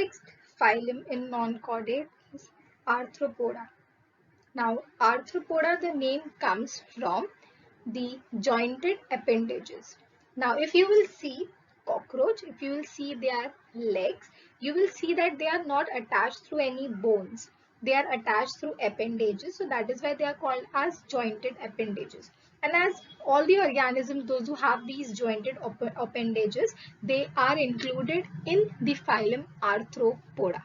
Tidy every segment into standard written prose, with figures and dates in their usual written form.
sixth phylum in non-chordate is Arthropoda. Now, Arthropoda, the name comes from the jointed appendages. Now, if you will see cockroach, if you will see their legs, you will see that they are not attached through any bones. They are attached through appendages. So that is why they are called as jointed appendages. And as all the organisms, those who have these jointed appendages, they are included in the phylum Arthropoda.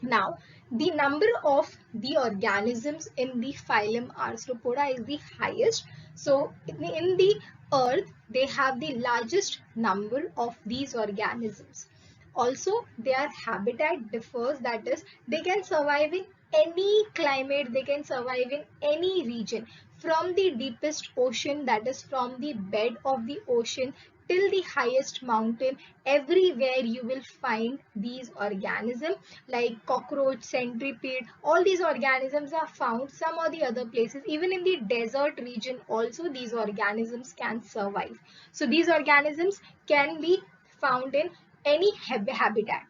Now, the number of the organisms in the phylum Arthropoda is the highest. So, in the earth, they have the largest number of these organisms. Also, their habitat differs, that is, they can survive in any climate, they can survive in any region, from the deepest ocean, that is from the bed of the ocean, till the highest mountain. Everywhere you will find these organisms like cockroach, centipede. All these organisms are found some or the other places. Even in the desert region also these organisms can survive. So these organisms can be found in any habitat.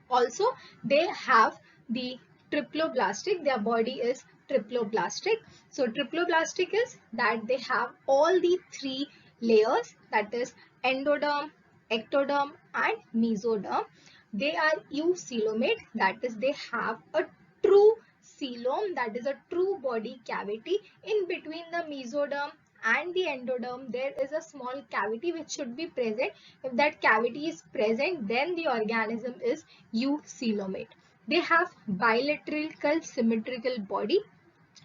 Also, they have the triploblastic. Their body is triploblastic. So triploblastic is that they have all the three layers, that is endoderm, ectoderm and mesoderm. They are eucoelomate, that is they have a true coelom, that is a true body cavity. In between the mesoderm and the endoderm, there is a small cavity which should be present. If that cavity is present, then the organism is eucoelomate. They have bilateral symmetrical body.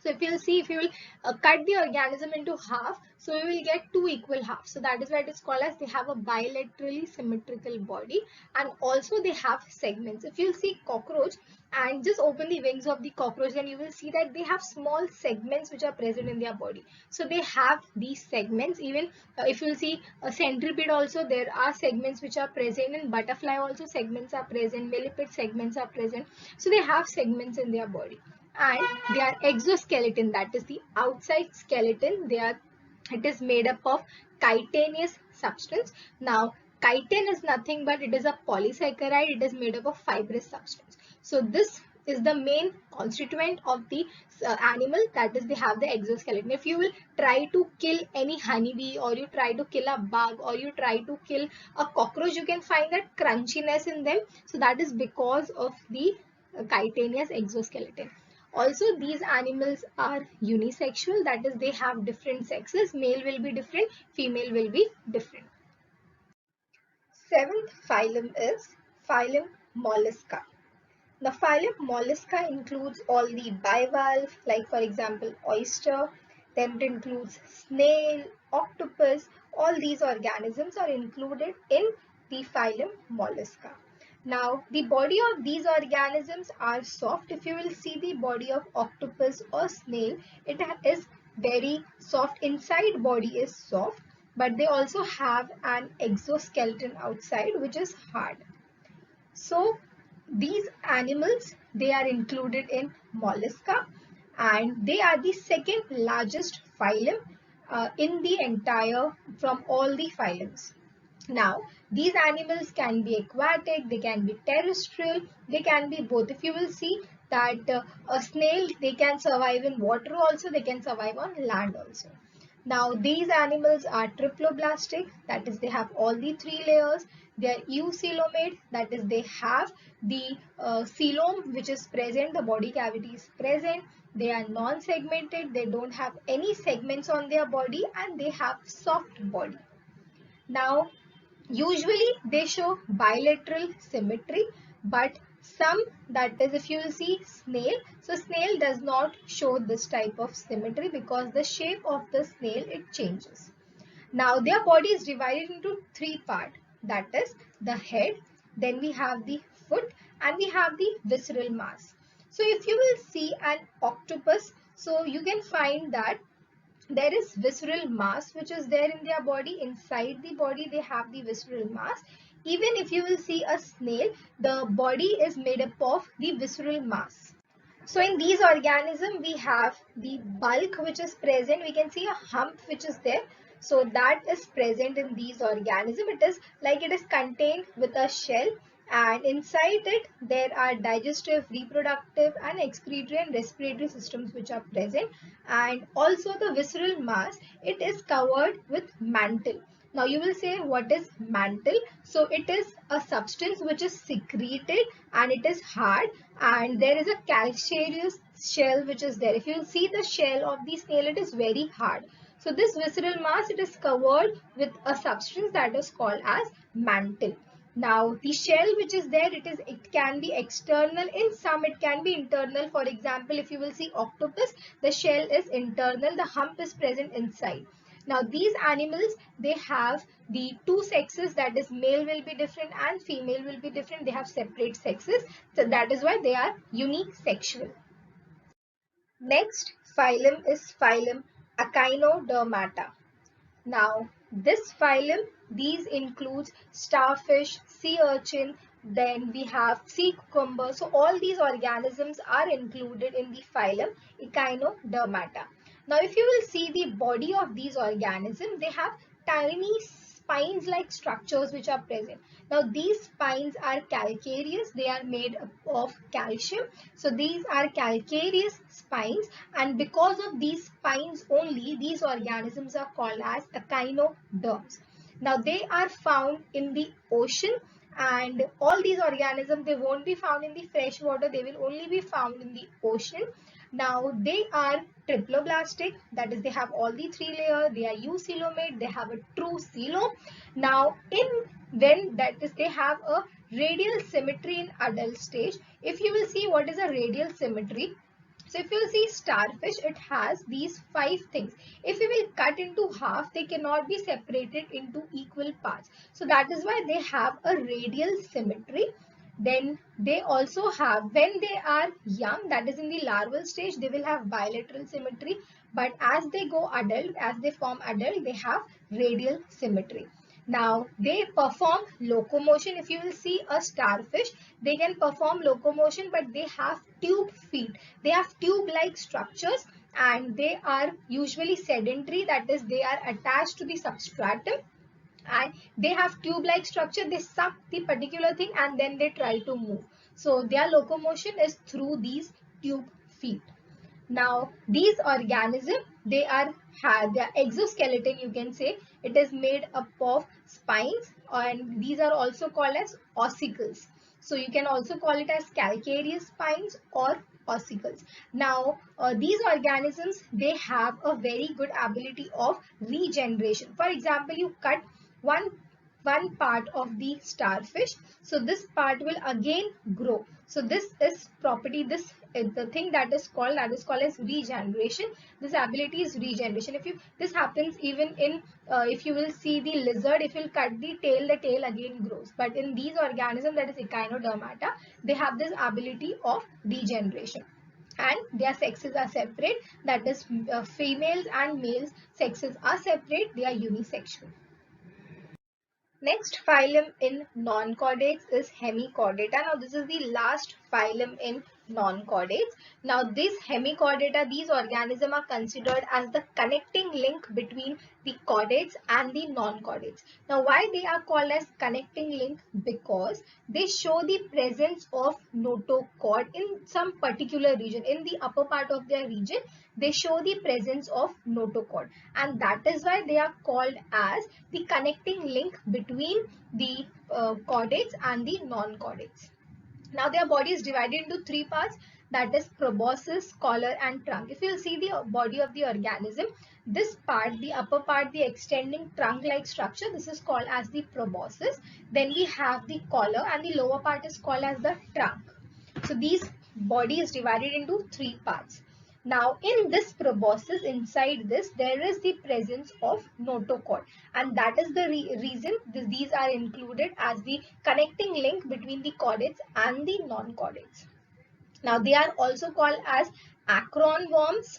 So if you see, if you will cut the organism into half, so you will get two equal halves. So that is why it is called as they have a bilaterally symmetrical body, and also they have segments. If you see cockroach and just open the wings of the cockroach, then you will see that they have small segments which are present in their body. So they have these segments. Even if you see a centipede also, there are segments which are present. In butterfly also segments are present. Millipede segments are present. So they have segments in their body. And their exoskeleton, that is the outside skeleton, it is made up of chitinous substance. Now chitin is nothing but it is a polysaccharide. It is made up of fibrous substance. So this is the main constituent of the animal, that is they have the exoskeleton. If you will try to kill any honeybee, or you try to kill a bug, or you try to kill a cockroach, you can find that crunchiness in them. So that is because of the chitinous exoskeleton. Also, these animals are unisexual, that is they have different sexes. Male will be different, female will be different. Seventh phylum is phylum Mollusca. The phylum Mollusca includes all the bivalve, like for example oyster, then it includes snail, octopus. All these organisms are included in the phylum Mollusca. Now, the body of these organisms are soft. If you will see the body of octopus or snail, it is very soft. Inside body is soft, but they also have an exoskeleton outside which is hard. So these animals, they are included in Mollusca, and they are the second largest phylum in the entire, from all the phylums. Now, these animals can be aquatic, they can be terrestrial, they can be both. If you will see that a snail, they can survive in water also, they can survive on land also. Now, these animals are triploblastic, that is they have all the three layers. They are eucoelomate, that is they have the coelom which is present, the body cavity is present. They are non-segmented, they don't have any segments on their body, and they have soft body. Now, usually they show bilateral symmetry, but some, that is if you will see snail, so snail does not show this type of symmetry because the shape of the snail, it changes. Now their body is divided into three parts, that is the head, then we have the foot, and we have the visceral mass. So if you will see an octopus, so you can find that there is visceral mass which is there in their body. Inside the body they have the visceral mass. Even if you will see a snail, the body is made up of the visceral mass. So in these organisms we have the bulk which is present. We can see a hump which is there. So that is present in these organisms. It is like it is contained with a shell, and inside it there are digestive, reproductive and excretory and respiratory systems which are present, and also the visceral mass, it is covered with mantle. Now you will say, what is mantle? So it is a substance which is secreted and it is hard, and there is a calcareous shell which is there. If you see the shell of the snail, it is very hard. So this visceral mass, it is covered with a substance that is called as mantle. Now the shell which is there, it can be external, in some it can be internal. For example, if you will see octopus, the shell is internal, the hump is present inside. Now these animals, they have the two sexes, that is male will be different and female will be different. They have separate sexes, so that is why they are unisexual. Next phylum is phylum Echinodermata. Now, this phylum, these includes starfish, sea urchin, then we have sea cucumber. So, all these organisms are included in the phylum Echinodermata. Now, if you will see the body of these organisms, they have tiny spines-like structures which are present. Now, these spines are calcareous. They are made up of calcium. So, these are calcareous spines, and because of these spines only, these organisms are called as echinoderms. Now they are found in the ocean, and all these organisms, they won't be found in the fresh water, they will only be found in the ocean. Now they are triploblastic, that is they have all the three layers, they are eucoelomate, they have a true coelom. Now in when that is they have a radial symmetry in adult stage. If you will see what is a radial symmetry, so if you see starfish, it has these 5 things. If we will cut into half, they cannot be separated into equal parts. So that is why they have a radial symmetry. Then they also have, when they are young, that is in the larval stage, they will have bilateral symmetry. But as they go adult, as they form adult, they have radial symmetry. Now they perform locomotion. If you will see a starfish, they can perform locomotion, but they have tube feet. They have tube-like structures, and they are usually sedentary, that is they are attached to the substratum, and they have tube-like structure. They suck the particular thing and then they try to move. So their locomotion is through these tube feet. Now these organisms, they are their exoskeleton, you can say, it is made up of spines, and these are also called as ossicles. So you can also call it as calcareous spines or ossicles. Now these organisms, they have a very good ability of regeneration. For example, you cut one one part of the starfish, so this part will again grow. So this is property, this is the thing that is called as regeneration. This ability is regeneration. If you this happens even in if you will see the lizard, if you cut the tail again grows. But in these organisms, that is echinodermata, they have this ability of regeneration, and their sexes are separate, that is females and males sexes are separate, they are unisexual. Next phylum in non-chordates is Hemichordata. Now this is the last phylum in non-chordates. Now these Hemichordata, these organisms are considered as the connecting link between the chordates and the non-chordates. Now why they are called as connecting link? Because they show the presence of notochord in some particular region. In the upper part of their region, they show the presence of notochord, and that is why they are called as the connecting link between the chordates and the non-chordates. Now their body is divided into 3 parts, that is proboscis, collar and trunk. If you see the body of the organism, this part, the upper part, the extending trunk-like structure, this is called as the proboscis. Then we have the collar, and the lower part is called as the trunk. So these body is divided into 3 parts. Now in this proboscis, inside this, there is the presence of notochord, and that is the reason these are included as the connecting link between the chordates and the non-chordates. Now they are also called as acron worms.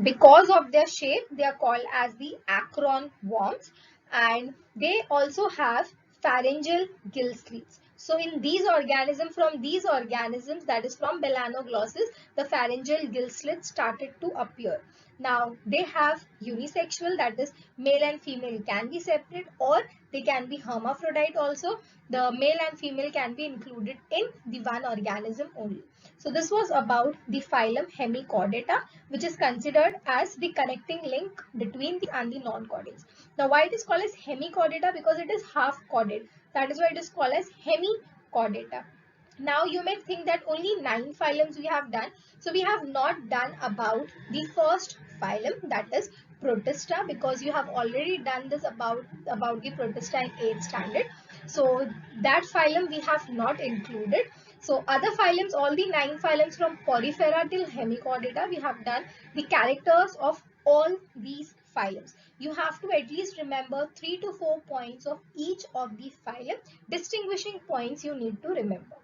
Because of their shape, they are called as the acron worms, and they also have pharyngeal gill slits. So in these organisms, from these organisms, that is from Belanoglossus, the pharyngeal gill slits started to appear. Now they have unisexual, that is male and female can be separate, or they can be hermaphrodite also. The male and female can be included in the one organism only. So this was about the phylum Hemichordata, which is considered as the connecting link between the and the non-chordates. Now why it is called as Hemichordata? Because it is half chordate. That is why it is called as Hemichordata. Now you may think that only 9 phylums we have done. So we have not done about the first phylum, that is Protista, because you have already done this about the Protista in 8th standard. So that phylum we have not included. So other phylums, all the 9 phylums from Porifera till Hemichordata, we have done the characters of all these phylums. You have to at least remember 3 to 4 points of each of the phylum. Distinguishing points you need to remember.